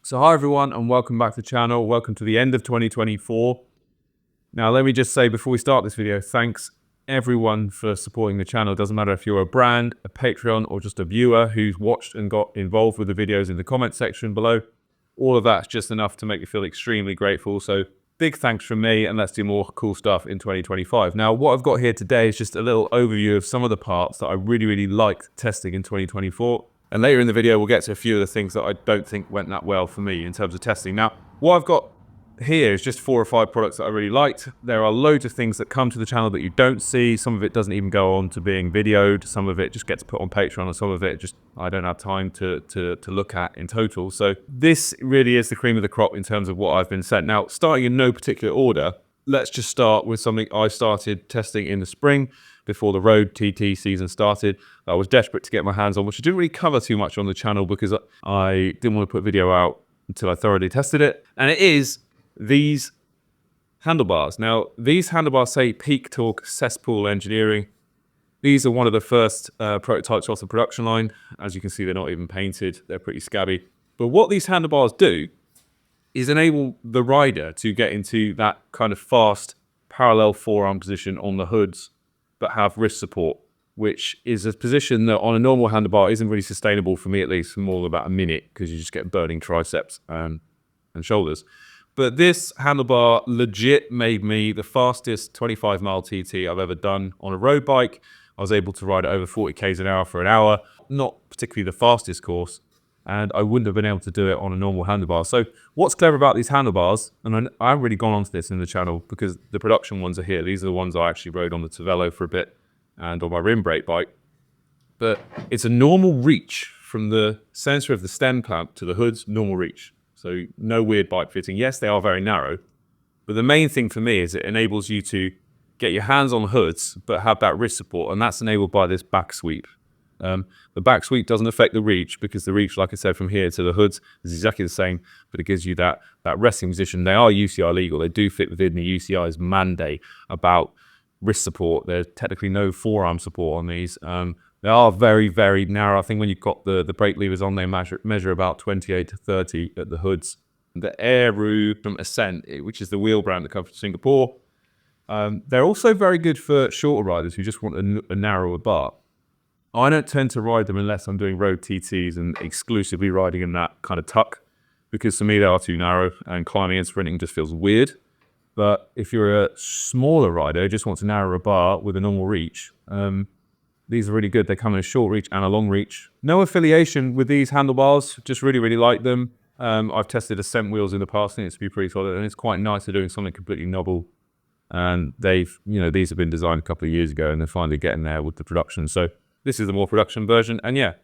So hi everyone and welcome back to the channel. Welcome to the end of 2024. Now let me just say before we start this video, thanks everyone for supporting the channel. It doesn't matter if you're a brand, a Patreon, or just a viewer who's watched and got involved with the videos in the comment section below. All of that's just enough to make me feel extremely grateful. So big thanks from me, and let's do more cool stuff in 2025. Now what I've got here today is just a little overview of some of the parts that I really liked testing in 2024. And later in the video, we'll get to a few of the things that I don't think went that well for me in terms of testing. Now, what I've got here is just 4 or 5 products that I really liked. There are loads of things that come to the channel that you don't see. Some of it doesn't even go on to being videoed. Some of it just gets put on Patreon, and some of it just I don't have time to look at in total. So this really is the cream of the crop in terms of what I've been sent. Now, starting in no particular order, let's just start with something I started testing in the spring before the road TT season started. I was desperate to get my hands on, which I didn't really cover too much on the channel because I didn't want to put video out until I thoroughly tested it. And it is these handlebars. Now, these handlebars say Peak Torque Cesspool Engineering. These are one of the first prototypes off the production line. As you can see, they're not even painted. They're pretty scabby. But what these handlebars do is enable the rider to get into that kind of fast parallel forearm position on the hoods, but have wrist support, which is a position that on a normal handlebar isn't really sustainable for me, at least for more than about a minute, because you just get burning triceps and shoulders. But this handlebar legit made me the fastest 25-mile TT I've ever done on a road bike. I was able to ride at over 40 k's an hour for an hour, not particularly the fastest course, and I wouldn't have been able to do it on a normal handlebar. So what's clever about these handlebars, and I haven't really gone onto this in the channel because the production ones are here. These are the ones I actually rode on the Tavello for a bit and on my rim brake bike. But it's a normal reach from the center of the stem clamp to the hoods, normal reach. So no weird bike fitting. Yes, they are very narrow, but the main thing for me is it enables you to get your hands on the hoods, but have that wrist support, and that's enabled by this back sweep. The back sweep doesn't affect the reach because the reach, like I said, from here to the hoods is exactly the same, but it gives you that resting position. They are UCI legal. They do fit within the UCI's mandate about wrist support. There's technically no forearm support on these. They are very narrow. I think when you've got the brake levers on, they measure about 28 to 30 at the hoods. The Airoo from Ascent, which is the wheel brand that comes from Singapore, they're also very good for shorter riders who just want a narrower bar. I don't tend to ride them unless I'm doing road TTs and exclusively riding in that kind of tuck, because to me they are too narrow and climbing and sprinting just feels weird. But if you're a smaller rider who just wants a narrower bar with a normal reach, these are really good. They come in a short reach and a long reach. No affiliation with these handlebars, just really like them. I've tested Ascent wheels in the past and it's to be pretty solid, and it's quite nice to doing something completely novel. And these have been designed a couple of years ago and they're finally getting there with the production. So this is the more production version. And yeah,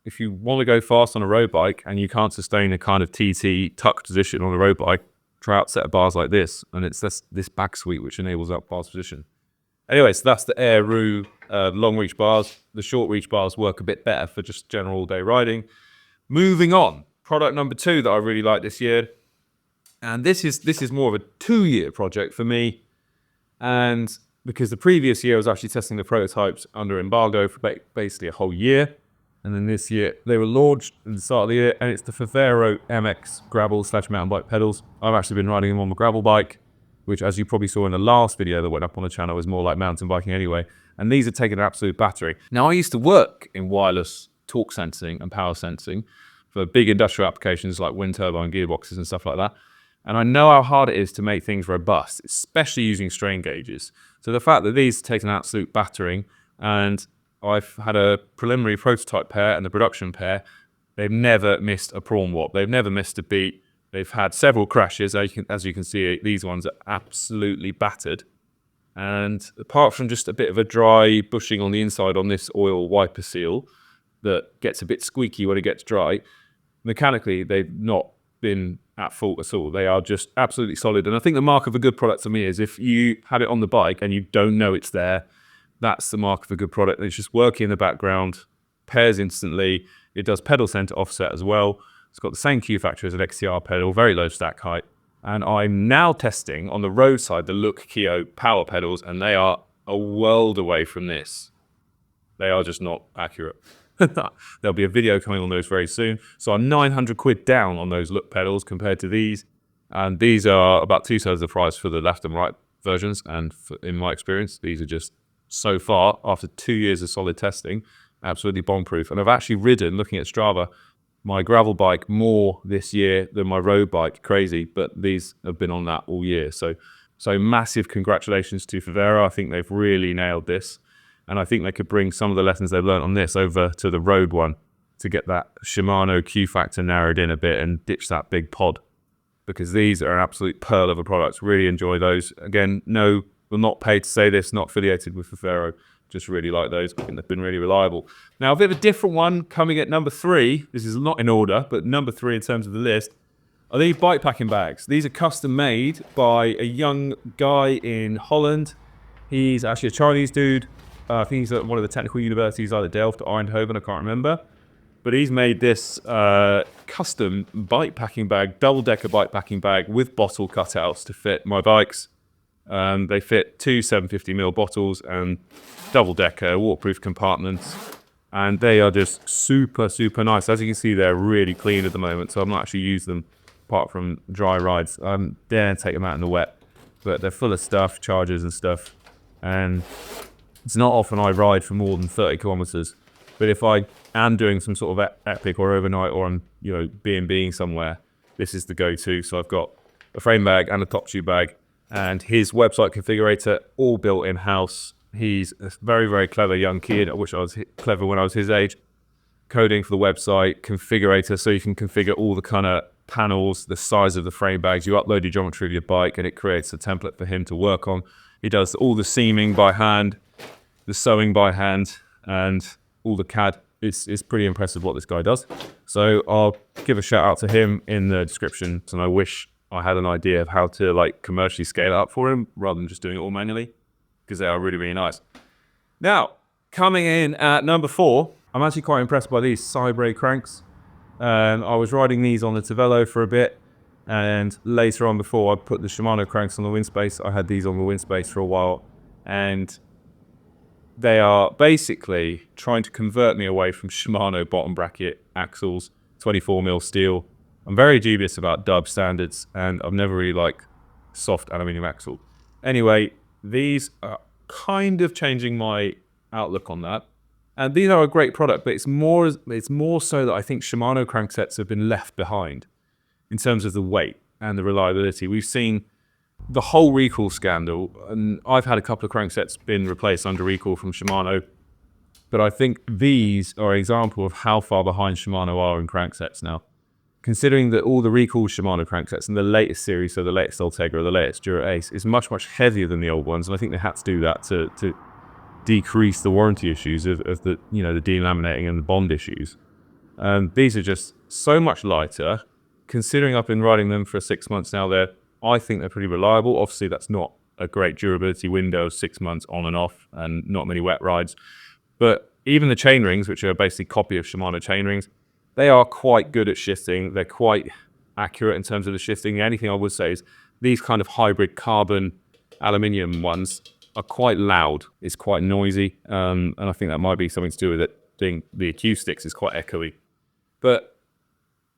if you want to go fast on a road bike and you can't sustain a kind of TT tuck position on a road bike, try out a set of bars like this. And it's this back sweep which enables that fast position. Anyway, so that's the Airoo long reach bars. The short reach bars work a bit better for just general all day riding. Moving on, product number 2 that I really like this year. And this is more of a 2-year project for me. And because the previous year I was actually testing the prototypes under embargo for basically a whole year. And then this year they were launched at the start of the year, and it's the Favero MX gravel / mountain bike pedals. I've actually been riding them on the gravel bike, which, as you probably saw in the last video that went up on the channel, is more like mountain biking anyway. And these are taking an absolute battering. Now, I used to work in wireless torque sensing and power sensing for big industrial applications like wind turbine gearboxes and stuff like that. And I know how hard it is to make things robust, especially using strain gauges. So the fact that these take an absolute battering, and I've had a preliminary prototype pair and the production pair, they've never missed a prawn wop. They've never missed a beat. They've had several crashes. As you can see, these ones are absolutely battered. And apart from just a bit of a dry bushing on the inside on this oil wiper seal that gets a bit squeaky when it gets dry, mechanically, they've not been at fault at all. They are just absolutely solid. And I think the mark of a good product to me is if you have it on the bike and you don't know it's there, that's the mark of a good product. It's just working in the background, pairs instantly. It does pedal center offset as well. It's got the same Q factor as an XCR pedal, very low stack height. And I'm now testing on the roadside the Look Keo power pedals, and they are a world away from this. They are just not accurate. There'll be a video coming on those very soon. So I'm 900 quid down on those look pedals compared to these. And these are about 2/3 of the price for the left and right versions. And in my experience, these are just so far, after 2 years of solid testing, absolutely bomb-proof. And I've actually ridden, looking at Strava, my gravel bike more this year than my road bike. Crazy, but these have been on that all year. So massive congratulations to Favero. I think they've really nailed this. And I think they could bring some of the lessons they've learned on this over to the road one to get that Shimano Q factor narrowed in a bit and ditch that big pod. Because these are an absolute pearl of a product. Really enjoy those. Again, no, we're not paid to say this, not affiliated with Favero. Just really like those. I think they've been really reliable. Now, a bit of a different one coming at number 3. This is not in order, but number 3 in terms of the list are these bike packing bags. These are custom made by a young guy in Holland. He's actually a Chinese dude. I think he's at one of the technical universities, either Delft or Eindhoven, I can't remember. But he's made this custom bike packing bag, double-decker bike packing bag with bottle cutouts to fit my bikes. They fit 2 750ml bottles and double-decker waterproof compartments. And they are just super, super nice. As you can see, they're really clean at the moment, so I've not actually used them apart from dry rides. I dare take them out in the wet. But they're full of stuff, chargers and stuff. And it's not often I ride for more than 30 kilometers. But if I am doing some sort of epic or overnight, or I'm, B&Bing somewhere, this is the go-to. So I've got a frame bag and a top tube bag, and his website configurator, all built in-house. He's a very, very clever young kid. I wish I was clever when I was his age. Coding for the website, configurator, so you can configure all the kind of panels, the size of the frame bags. You upload your geometry of your bike, and it creates a template for him to work on. He does all the seaming by hand, the sewing by hand, and all the CAD. It's pretty impressive what this guy does. So I'll give a shout out to him in the description. And I wish I had an idea of how to commercially scale it up for him rather than just doing it all manually, because they are really, really nice. Now, coming in at number 4, I'm actually quite impressed by these Cybre cranks. I was riding these on the Tavello for a bit, and later on, before I put the Shimano cranks on the windspace, I had these on the windspace for a while, and they are basically trying to convert me away from Shimano bottom bracket axles, 24mm steel. I'm very dubious about dub standards, and I've never really liked soft aluminium axle. Anyway, these are kind of changing my outlook on that. And these are a great product, but it's more so that I think Shimano cranksets have been left behind in terms of the weight and the reliability. We've seen the whole recall scandal, and I've had a couple of cranksets been replaced under recall from Shimano, but I think these are an example of how far behind Shimano are in cranksets now. Considering that all the recall Shimano cranksets in the latest series, so the latest Ultegra, the latest Dura Ace, is much, much heavier than the old ones, and I think they had to do that to decrease the warranty issues of the the delaminating and the bond issues. These are just so much lighter. Considering I've been riding them for 6 months now, I think they're pretty reliable. Obviously, that's not a great durability window of 6 months on and off, and not many wet rides. But even the chain rings, which are basically a copy of Shimano chain rings, they are quite good at shifting. They're quite accurate in terms of the shifting. The only thing I would say is these kind of hybrid carbon aluminium ones are quite loud. It's quite noisy, and I think that might be something to do with it. The acoustics is quite echoey. But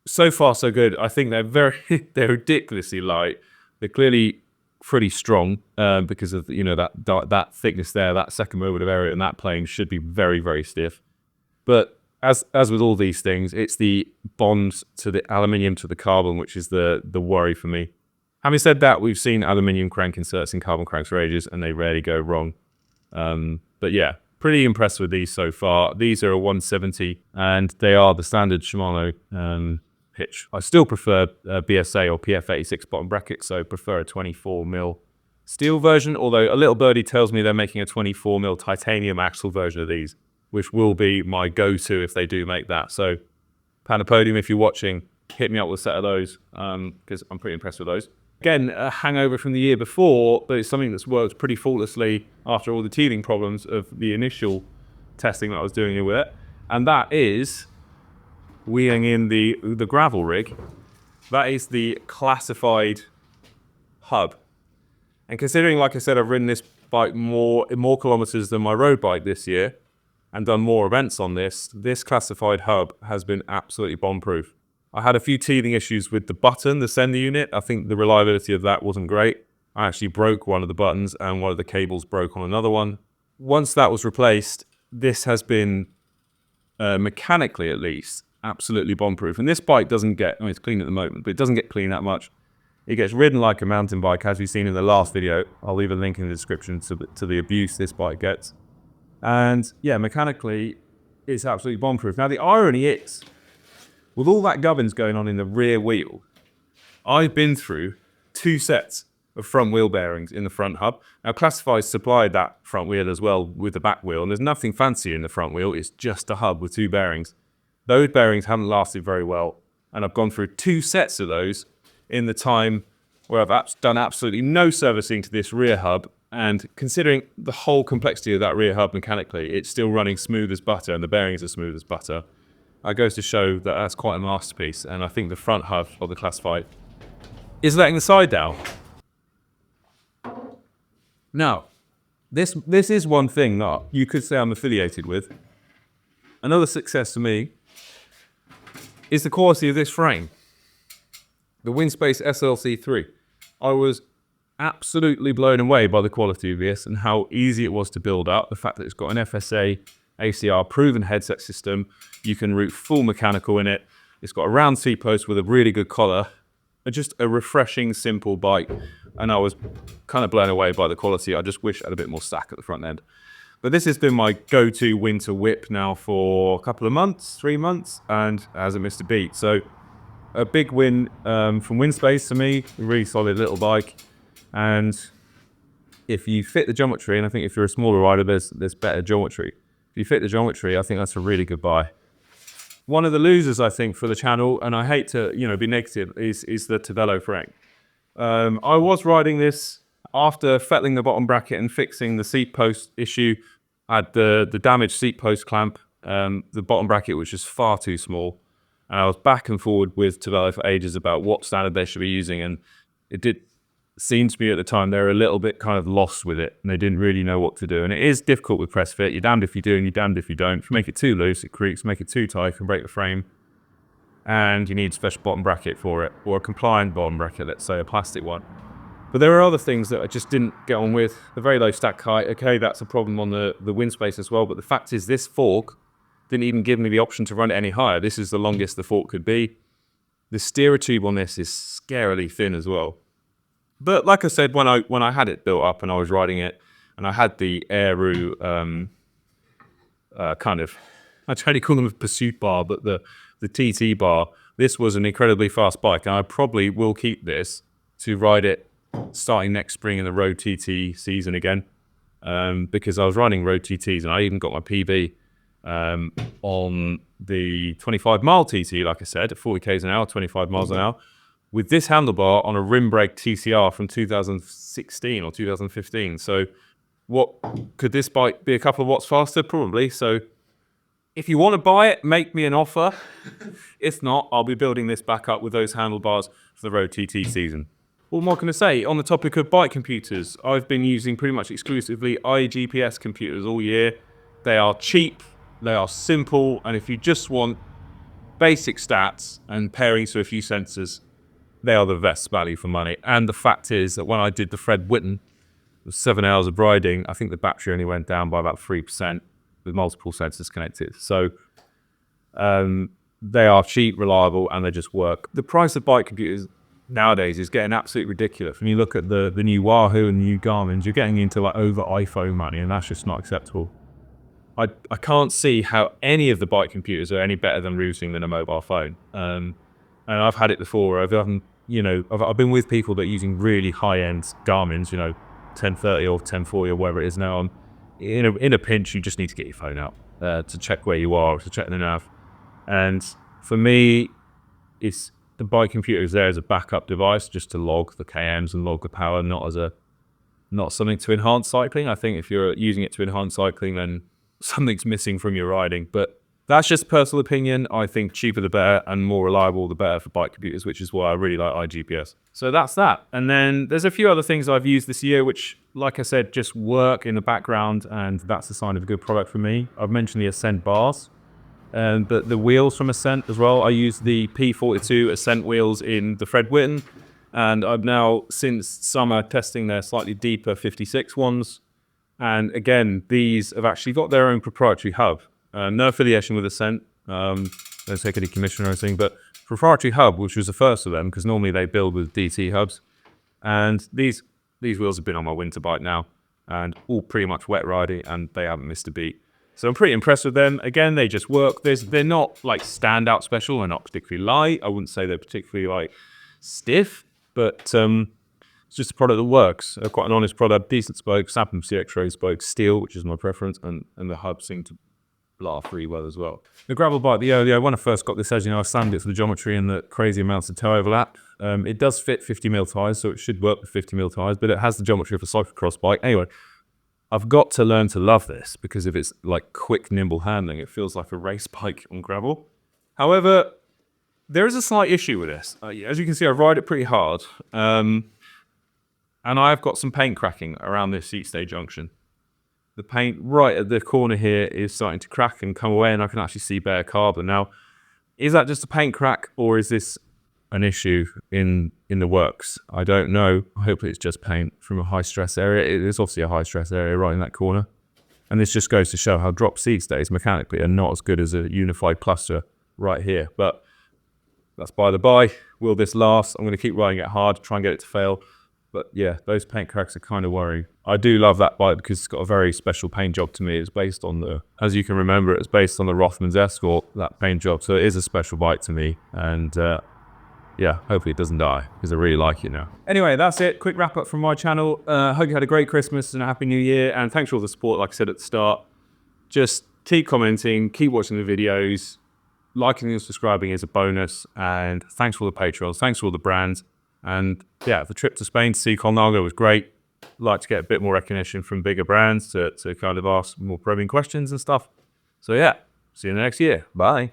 so far, so good. I think they're ridiculously light. They're clearly pretty strong because of that thickness there. That second movement of area in that plane should be very, very stiff. But as with all these things, it's the bonds to the aluminium to the carbon which is the worry for me. Having said that, we've seen aluminium crank inserts in carbon cranks for ages, and they rarely go wrong. But yeah, pretty impressed with these so far. These are a 170, and they are the standard Shimano pitch. I still prefer BSA or PF86 bottom bracket, so prefer a 24mm steel version, although a little birdie tells me they're making a 24mm titanium axle version of these, which will be my go-to if they do make that. So Panopodium, if you're watching, hit me up with a set of those, because I'm pretty impressed with those. Again, a hangover from the year before, but it's something that's worked pretty faultlessly after all the teething problems of the initial testing that I was doing with it, and that is wheeling in the gravel rig. That is the classified hub. And considering, like I said, I've ridden this bike more kilometers than my road bike this year, and done more events on this, this classified hub has been absolutely bomb-proof. I had a few teething issues with the button, the sender unit. I think the reliability of that wasn't great. I actually broke one of the buttons and one of the cables broke on another one. Once that was replaced, this has been, mechanically at least, absolutely bomb-proof. And this bike doesn't get, I mean, it's clean at the moment, but it doesn't get clean that much. It gets ridden like a mountain bike, as we've seen in the last video. I'll leave a link in the description to the abuse this bike gets. And yeah, mechanically, it's absolutely bomb-proof. Now, the irony is, with all that gubbins going on in the rear wheel, I've been through 2 sets of front wheel bearings in the front hub. Now, Classified supplied that front wheel as well with the back wheel, and there's nothing fancy in the front wheel. It's just a hub with 2 bearings. Those bearings haven't lasted very well, and I've gone through 2 sets of those in the time where I've done absolutely no servicing to this rear hub. And considering the whole complexity of that rear hub mechanically, it's still running smooth as butter and the bearings are smooth as butter. It goes to show that that's quite a masterpiece. And I think the front hub of the Classified is letting the side down. Now, this is one thing that you could say I'm affiliated with. Another success to me is the quality of this frame. The Windspace SLC3. I was absolutely blown away by the quality of this and how easy it was to build up. The fact that it's got an FSA ACR proven headset system. You can route full mechanical in it. It's got a round seat post with a really good collar. Just a refreshing, simple bike. And I was kind of blown away by the quality. I just wish I had a bit more stack at the front end. But this has been my go-to winter whip now for a couple of months, 3 months, and hasn't missed a beat. So a big win from Windspace for me, a really solid little bike. And if you fit the geometry, and I think if you're a smaller rider, there's better geometry. If you fit the geometry, I think that's a really good buy. One of the losers, I think, for the channel, and I hate to be negative, is the Tevelo frame. I was riding this after fettling the bottom bracket and fixing the seat post issue. I had the damaged seat post clamp. The bottom bracket was just far too small. And I was back and forward with Tevelo for ages about what standard they should be using. And it did seem to me at the time they were a little bit kind of lost with it. And they didn't really know what to do. And it is difficult with press fit. You're damned if you do and you're damned if you don't. If you make it too loose, it creaks. Make it too tight, it can break the frame. And you need a special bottom bracket for it. Or a compliant bottom bracket, let's say a plastic one. But there are other things that I just didn't get on with. The very low stack height. Okay, that's a problem on the Windspace as well. But the fact is this fork didn't even give me the option to run it any higher. This is the longest the fork could be. The steerer tube on this is scarily thin as well. But like I said, when I had it built up and I was riding it, and I had the Aero kind of, I try to call them a pursuit bar, but the TT bar, this was an incredibly fast bike, and I probably will keep this to ride it starting next spring in the Road TT season again, because I was riding Road TTs and I even got my PB on the 25-mile TT, like I said, at 40 k's an hour, 25 miles an hour, with this handlebar on a rim brake TCR from 2016 or 2015. So what could this bike be? A couple of watts faster? Probably. So if you want to buy it, make me an offer. If not, I'll be building this back up with those handlebars for the Road TT season. What more can I say? On the topic of bike computers, I've been using pretty much exclusively iGPS computers all year. They are cheap, they are simple, and if you just want basic stats and pairings to a few sensors, they are the best value for money. And the fact is that when I did the Fred Whitten, it was 7 hours of riding, I think the battery only went down by about 3% with multiple sensors connected. So they are cheap, reliable, and they just work. The price of bike computers nowadays is getting absolutely ridiculous. When you look at the new Wahoo and the new Garmin's, you're getting into like over iPhone money, and that's just not acceptable. I can't see how any of the bike computers are any better than routing than a mobile phone. And I've had it before. I've been with people that are using really high-end Garmin's, 1030 or 1040 or whatever it is now. In a pinch, you just need to get your phone out to check where you are, to check the nav. And for me, the bike computer is there as a backup device, just to log the KMs and log the power, not something to enhance cycling. I think if you're using it to enhance cycling, then something's missing from your riding. But That's just personal opinion. I think cheaper the better and more reliable the better for bike computers, which is why I really like iGPS. So that's that. And then there's a few other things I've used this year, which, like I said, just work in the background, and that's a sign of a good product for me. I've mentioned the Ascent bars, but the wheels from Ascent as well. I use the P42 Ascent wheels in the Fred Whitten, and I'm now, since summer, testing their slightly deeper 56 ones. And again, these have actually got their own proprietary hub. No affiliation with Ascent, don't take any commission or anything, but proprietary hub, which was the first of them, because normally they build with DT hubs. And these wheels have been on my winter bike now, and all pretty much wet riding, and they haven't missed a beat. So I'm pretty impressed with them. Again, they just work. They're not like standout special, they're not particularly light. I wouldn't say they're particularly like stiff, but it's just a product that works. Quite an honest product, decent spokes, Sapphire CX-Ray spokes, steel, which is my preference, and the hub seemed to laugh really well as well. The gravel bike, when I first got this, as you know, I sanded it for the geometry and the crazy amounts of toe overlap. It does fit 50mm tyres, so it should work with 50mm tyres, but it has the geometry of a cyclocross bike. Anyway, I've got to learn to love this because of its like quick, nimble handling. It feels like a race bike on gravel. However, there is a slight issue with this. As you can see, I ride it pretty hard, and I've got some paint cracking around this seat stay junction. The paint right at the corner here is starting to crack and come away, and I can actually see bare carbon. Now, is that just a paint crack, or is this an issue in the works? I don't know. Hopefully it's just paint from a high stress area. It is obviously a high stress area right in that corner. And this just goes to show how drop seat stays mechanically are not as good as a unified cluster right here. But that's by the by. Will this last? I'm going to keep riding it hard, try and get it to fail. But yeah, those paint cracks are kind of worrying. I do love that bike because it's got a very special paint job to me. It's based on the, as you can remember, it's based on the Rothmans Escort, that paint job. So it is a special bike to me. And yeah, hopefully it doesn't die because I really like it now. Anyway, that's it. Quick wrap up from my channel. Hope you had a great Christmas and a happy new year. And thanks for all the support, like I said at the start. Just keep commenting, keep watching the videos. Liking and subscribing is a bonus. And thanks for all the Patreons. Thanks for all the brands. And yeah, the trip to Spain to see Colnago was great. Like to get a bit more recognition from bigger brands to kind of ask more probing questions and stuff. So yeah, see you next year. Bye.